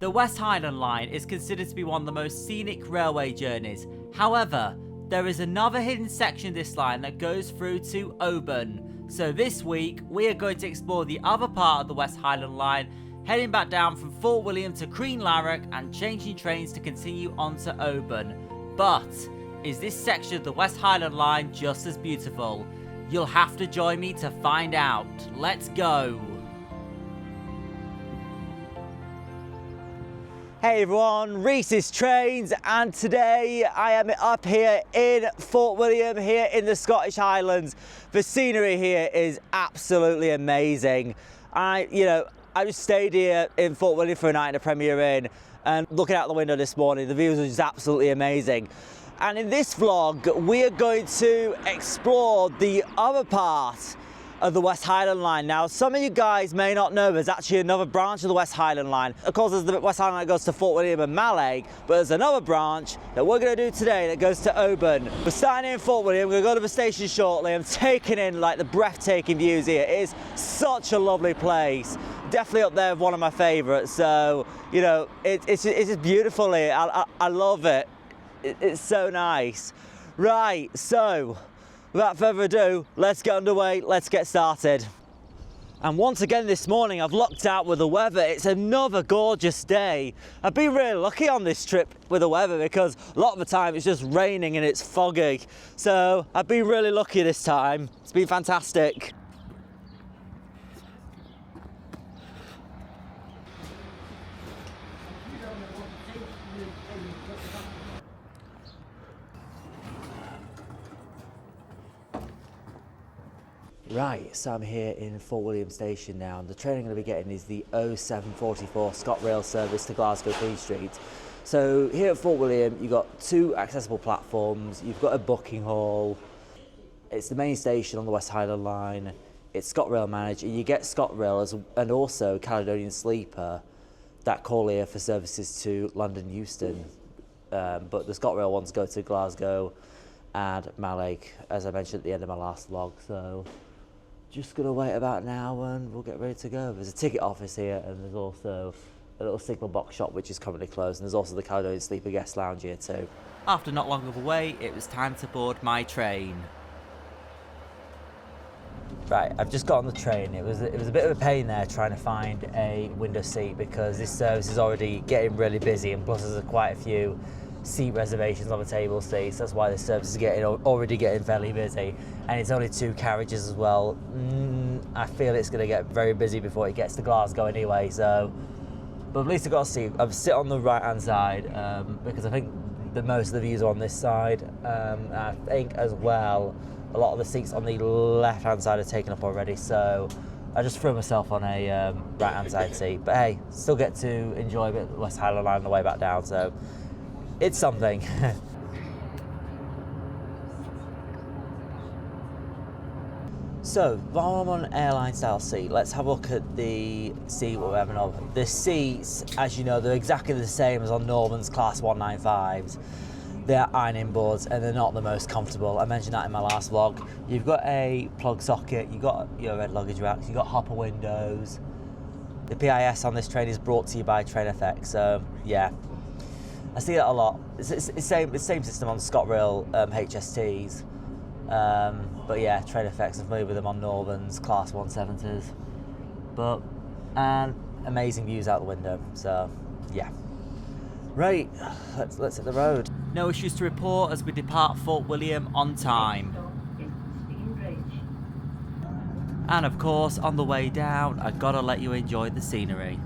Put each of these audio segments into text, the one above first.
The West Highland Line is considered to be one of the most scenic railway journeys. However, there is another hidden section of this line that goes through to Oban. So this week, we are going to explore the other part of the West Highland Line, heading back down from Fort William to Crianlarich and changing trains to continue on to Oban. But is this section of the West Highland Line just as beautiful? You'll have to join me to find out. Let's go! Hey everyone, Reece's Trains, and today I am up here in Fort William, here in the Scottish Highlands. The scenery here is absolutely amazing. I just stayed here in Fort William for a night in a Premier Inn, and looking out the window this morning, the views are just absolutely amazing. And in this vlog, we are going to explore the other part of the West Highland Line. Now, some of you guys may not know there's actually another branch of the West Highland Line. Of course, there's the West Highland Line that goes to Fort William and Mallaig, but there's another branch that we're going to do today that goes to Oban. We're starting in Fort William, we're going to go to the station shortly. I'm taking in like the breathtaking views here. It is such a lovely place. Definitely up there with one of my favourites. So, you know, it's just beautiful here. I love it. It's so nice. Right, so without further ado, let's get underway, let's get started. And once again this morning, I've lucked out with the weather. It's another gorgeous day. I've been really lucky on this trip with the weather because a lot of the time it's just raining and it's foggy. So I've been really lucky this time. It's been fantastic. Right, so I'm here in Fort William Station now, and the train I'm going to be getting is the 0744 ScotRail service to Glasgow Queen Street. So here at Fort William, you've got two accessible platforms, you've got a booking hall, it's the main station on the West Highland Line, it's ScotRail managed, and you get ScotRail and also Caledonian Sleeper that call here for services to London Euston. But the ScotRail ones go to Glasgow and Mallaig, as I mentioned at the end of my last vlog. So just gonna wait about now and we'll get ready to go. There's a ticket office here, and there's also a little signal box shop which is currently closed, and there's also the Caledonian Sleeper guest lounge here too. After not long of a wait, it was time to board my train. Right, I've just got on the train. It was a bit of a pain there trying to find a window seat because this service is already getting really busy, and plus there's quite a few seat reservations on the table seats. That's why the service is already getting fairly busy, and it's only two carriages as well. I feel it's going to get very busy before it gets to Glasgow anyway. So, but at least I've got a seat. I've sit on the right hand side because I think the most of the views are on this side. I think as well a lot of the seats on the left hand side are taken up already. So I just threw myself on a right hand side seat. But hey, still get to enjoy a bit of the West Highland Line on the way back down. So it's something. So, while I'm on an airline style seat, let's have a look at the seat we're having on. The seats, as you know, they're exactly the same as on Norman's Class 195s. They're ironing boards and they're not the most comfortable. I mentioned that in my last vlog. You've got a plug socket, you've got your red luggage racks, you've got Harper windows. The PIS on this train is brought to you by Train FX, so yeah. I see that a lot. It's the same system on ScotRail HSTs, but yeah, Train FX, I'm familiar with them on Northern's Class 170s. And amazing views out the window, so yeah. Right, let's hit the road. No issues to report as we depart Fort William on time. And of course, on the way down, I've got to let you enjoy the scenery.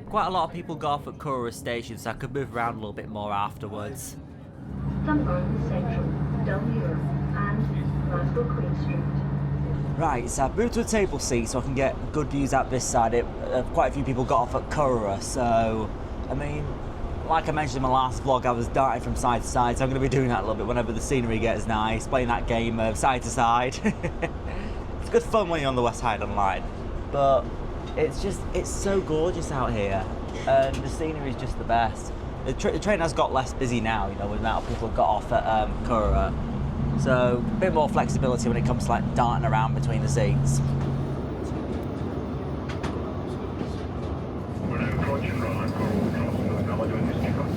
Quite a lot of people go off at Curra station, so I could move around a little bit more afterwards. Dunbarton Central, Dunmuir and Glasgow Queen Street. Right, so I've moved to a table seat so I can get good views out this side. Quite a few people got off at Curra, so I mean, like I mentioned in my last vlog, I was darting from side to side, so I'm going to be doing that a little bit whenever the scenery gets nice, playing that game of side to side. It's good fun when you're on the West Highland Line, but it's so gorgeous out here. and the scenery is just the best. The train has got less busy now, you know, with the amount of people who got off at Curra. So a bit more flexibility when it comes to like darting around between the seats. We're now approaching Rannoch, crossing the Mallaig steamer.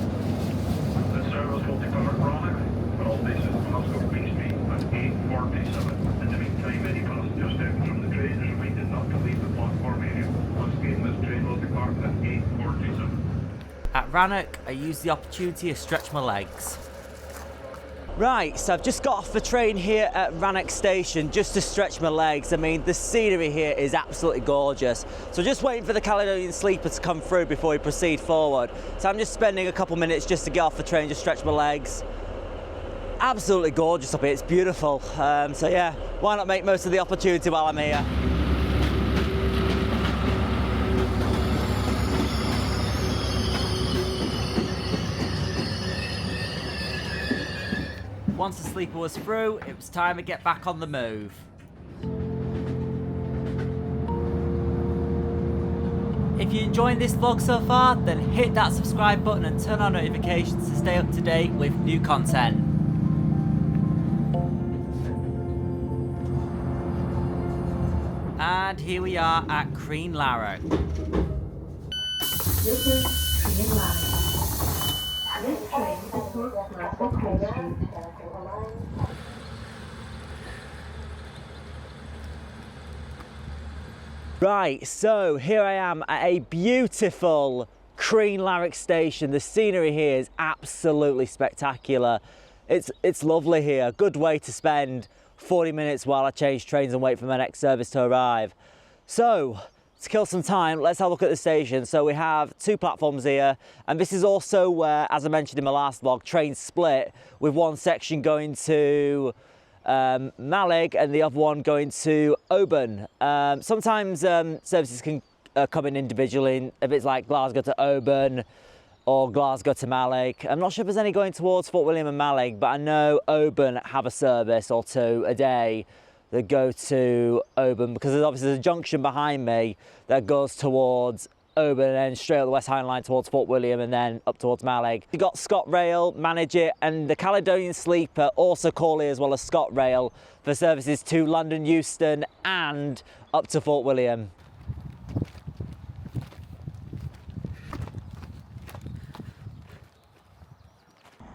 The service will depart Rannoch, but all bases must go Reece at 8:47. In the meantime, any passengers stepping from the train is reminded not to leave the platform area. Once again, this train will depart at 8:47. At Rannoch, I used the opportunity to stretch my legs. Right, so I've just got off the train here at Rannoch station just to stretch my legs. I mean, the scenery here is absolutely gorgeous. So just waiting for the Caledonian Sleeper to come through before we proceed forward. So I'm just spending a couple minutes just to get off the train, just stretch my legs. Absolutely gorgeous up here, it's beautiful. So yeah, why not make most of the opportunity while I'm here? Once the sleeper was through, it was time to get back on the move. If you're enjoying this vlog so far, then hit that subscribe button and turn on notifications to stay up to date with new content. And here we are at Crianlarich. This is Crianlarich. This train supports Glasgow Queen Street. Right, so here I am at a beautiful Crianlarich station. The scenery here is absolutely spectacular. It's lovely here. Good way to spend 40 minutes while I change trains and wait for my next service to arrive. So, to kill some time, let's have a look at the station. So we have two platforms here, and this is also where, as I mentioned in my last vlog, trains split, with one section going to Mallaig and the other one going to Oban. Sometimes services can come in individually, if it's like Glasgow to Oban or Glasgow to Mallaig. I'm not sure if there's any going towards Fort William and Mallaig, but I know Oban have a service or two a day that go to Oban, because there's obviously a junction behind me that goes towards Oban and then straight up the West Highland Line towards Fort William and then up towards Mallaig. You've got ScotRail, manage it, and the Caledonian Sleeper also call here as well as ScotRail for services to London, Euston and up to Fort William.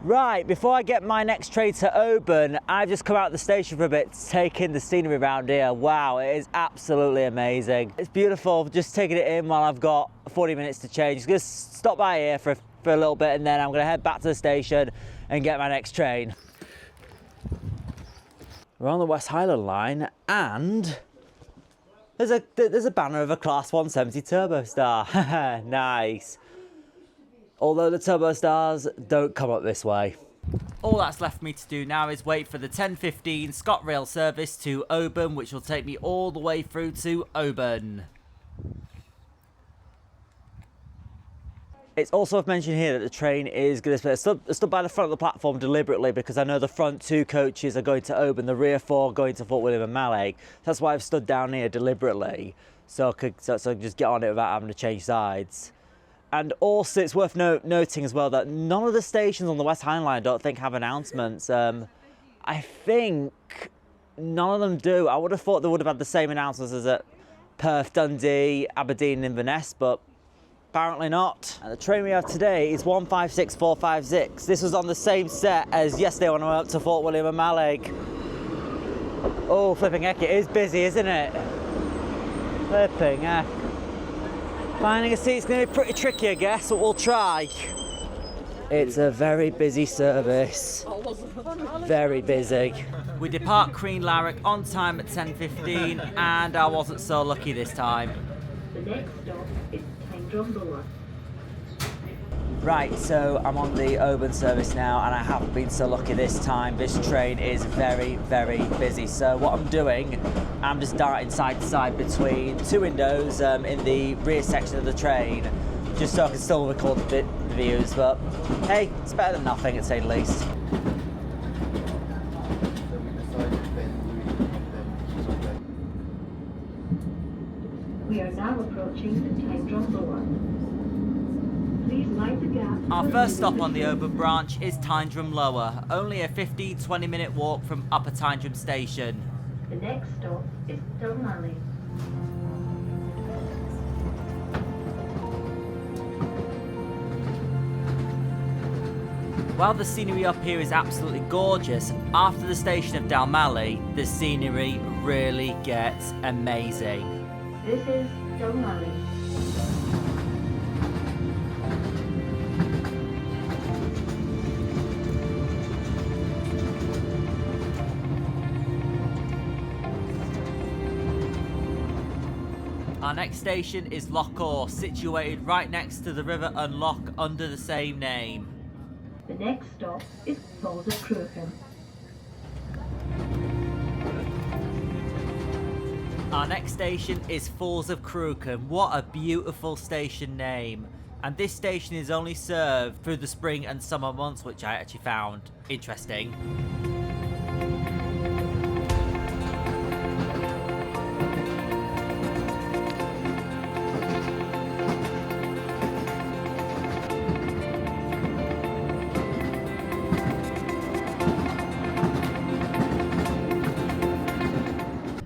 Right, before I get my next train to Oban, I've just come out of the station for a bit to take in the scenery around here. Wow, it is absolutely amazing. It's beautiful, just taking it in while I've got 40 minutes to change. Just gonna stop by here for a little bit and then I'm gonna head back to the station and get my next train. We're on the West Highland Line and there's a banner of a Class 170 Turbo Star. Nice. Although the Turbo Stars don't come up this way. All that's left for me to do now is wait for the 10:15 ScotRail service to Oban, which will take me all the way through to Oban. It's also worth mentioning here that the train is going to stood by the front of the platform deliberately because I know the front two coaches are going to Oban, the rear four going to Fort William and Mallaig. That's why I've stood down here deliberately, so I could just get on it without having to change sides. And also, it's worth noting as well that none of the stations on the West Highland Line, I don't think, have announcements. I think none of them do. I would have thought they would have had the same announcements as at Perth, Dundee, Aberdeen and Inverness, but apparently not. And the train we have today is 156456. This was on the same set as yesterday when I went up to Fort William and Mallaig. Oh, flipping heck, it is busy, isn't it? Flipping heck. Finding a seat's going to be pretty tricky, I guess, but we'll try. It's a very busy service. Very busy. We depart Crianlarich on time at 10:15, and I wasn't so lucky this time. The next stop is Tyndrum. Right, so I'm on the Oban service now, and I haven't been so lucky this time. This train is very, very busy. So what I'm doing, I'm just darting side to side between two windows in the rear section of the train, just so I can still record the views. But hey, it's better than nothing, to say the least. We are now approaching the Tyndrum. Our first stop on the Oban branch is Tyndrum Lower, only a 15-20 minute walk from Upper Tyndrum station. The next stop is Dunmalley. While the scenery up here is absolutely gorgeous, after the station of Dalmally, the scenery really gets amazing. This is Dunmalley. Our next station is Loch Orr, situated right next to the River and Loch under the same name. The next stop is Falls of Crookham. Our next station is Falls of Crookham. What a beautiful station name. And this station is only served through the spring and summer months, which I actually found interesting.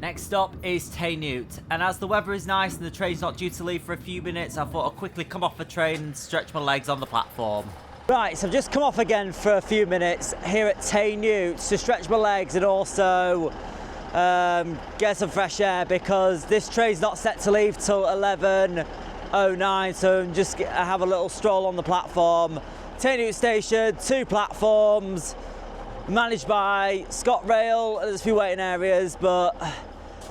Next stop is Taynute, and as the weather is nice and the train's not due to leave for a few minutes, I thought I'd quickly come off the train and stretch my legs on the platform. Right, so I've just come off again for a few minutes here at Taynute to stretch my legs and also get some fresh air, because this train's not set to leave till 11:09, so I have a little stroll on the platform. Taynute station, 2 platforms, managed by ScotRail. There's a few waiting areas,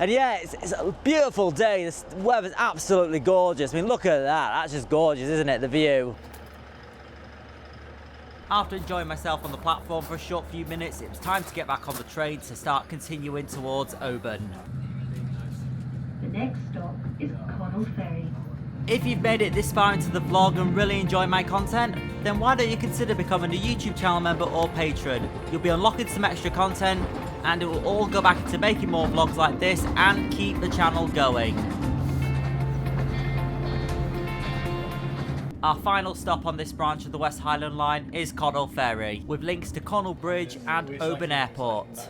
and yeah, it's a beautiful day. The weather's absolutely gorgeous. I mean, look at that. That's just gorgeous, isn't it, the view? After enjoying myself on the platform for a short few minutes, it was time to get back on the train to start continuing towards Oban. The next stop is Connell Ferry. If you've made it this far into the vlog and really enjoy my content, then why don't you consider becoming a YouTube channel member or patron? You'll be unlocking some extra content, and it will all go back into making more vlogs like this and keep the channel going. Our final stop on this branch of the West Highland Line is Connell Ferry, with links to Connell Bridge and Oban Airport.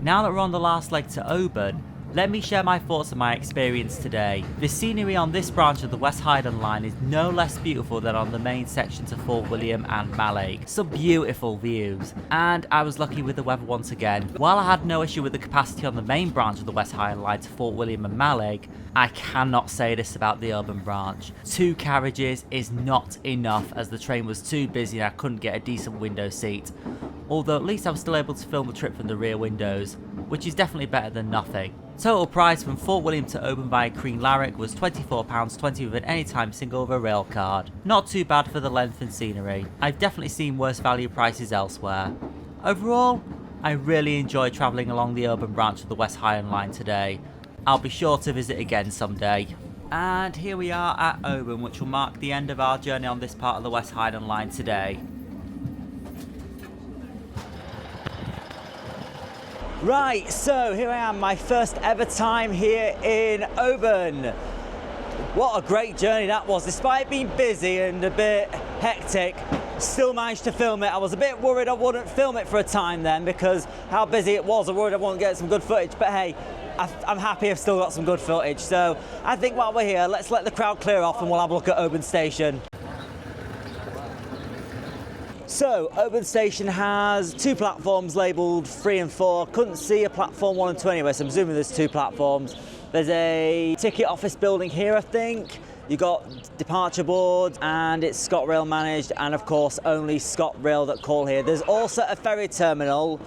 Now that we're on the last leg to Oban, let me share my thoughts on my experience today. The scenery on this branch of the West Highland Line is no less beautiful than on the main section to Fort William and Mallaig. Some beautiful views, and I was lucky with the weather once again. While I had no issue with the capacity on the main branch of the West Highland Line to Fort William and Mallaig, I cannot say this about the Oban branch. 2 carriages is not enough, as the train was too busy and I couldn't get a decent window seat. Although at least I was still able to film the trip from the rear windows, which is definitely better than nothing. Total price from Fort William to Oban via Crianlarich was £24.20 with an anytime single over rail card. Not too bad for the length and scenery. I've definitely seen worse value prices elsewhere. Overall, I really enjoyed travelling along the Oban branch of the West Highland Line today. I'll be sure to visit again someday. And here we are at Oban, which will mark the end of our journey on this part of the West Highland Line today. Right, so here I am, my first ever time here in Oban. What a great journey that was. Despite being busy and a bit hectic, still managed to film it. I was a bit worried I wouldn't film it for a time then, because how busy it was. I worried I wouldn't get some good footage, but hey, I'm happy I've still got some good footage. So I think while we're here, let's let the crowd clear off and we'll have a look at Oban Station. So, Oban Station has 2 platforms labelled 3 and 4. Couldn't see a platform 1 and 2 anyway, so I'm assuming there's 2 platforms. There's a ticket office building here, I think. You've got departure boards, and it's ScotRail managed, and of course only ScotRail that call here. There's also a ferry terminal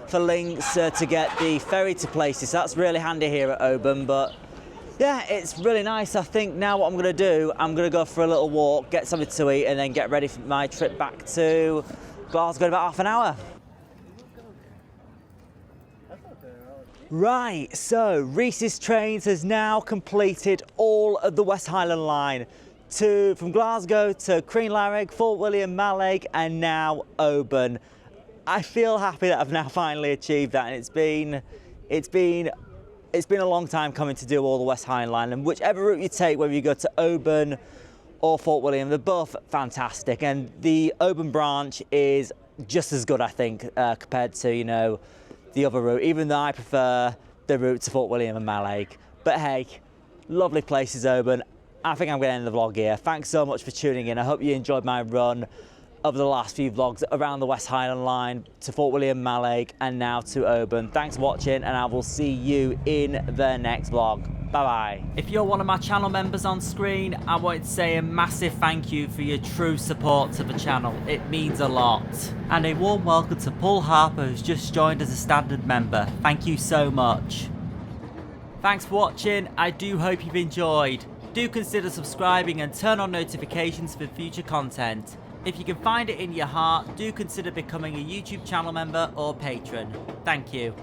for links to get the ferry to places, so that's really handy here at Oban. But yeah, it's really nice. I think now what I'm going to do, I'm going to go for a little walk, get something to eat, and then get ready for my trip back to Glasgow in about half an hour. Right, so Reece's Trains has now completed all of the West Highland Line from Glasgow to Crianlarich, Fort William, Mallaig, and now Oban. I feel happy that I've now finally achieved that, and it's been a long time coming to do all the West Highland Line, and whichever route you take, whether you go to Oban or Fort William. They're both fantastic, and the Oban branch is just as good, I think, compared to, you know, the other route, even though I prefer the route to Fort William and Mallaig. But hey, lovely places, Oban. I think I'm going to end the vlog here. Thanks so much for tuning in. I hope you enjoyed my run over the last few vlogs around the West Highland Line to Fort William, Mallaig, and now to Oban. Thanks for watching, and I will see you in the next vlog. Bye bye. If you're one of my channel members on screen, I want to say a massive thank you for your true support to the channel. It means a lot. And a warm welcome to Paul Harper, who's just joined as a standard member. Thank you so much. Thanks for watching. I do hope you've enjoyed. Do consider subscribing and turn on notifications for future content. If you can find it in your heart, do consider becoming a YouTube channel member or patron. Thank you.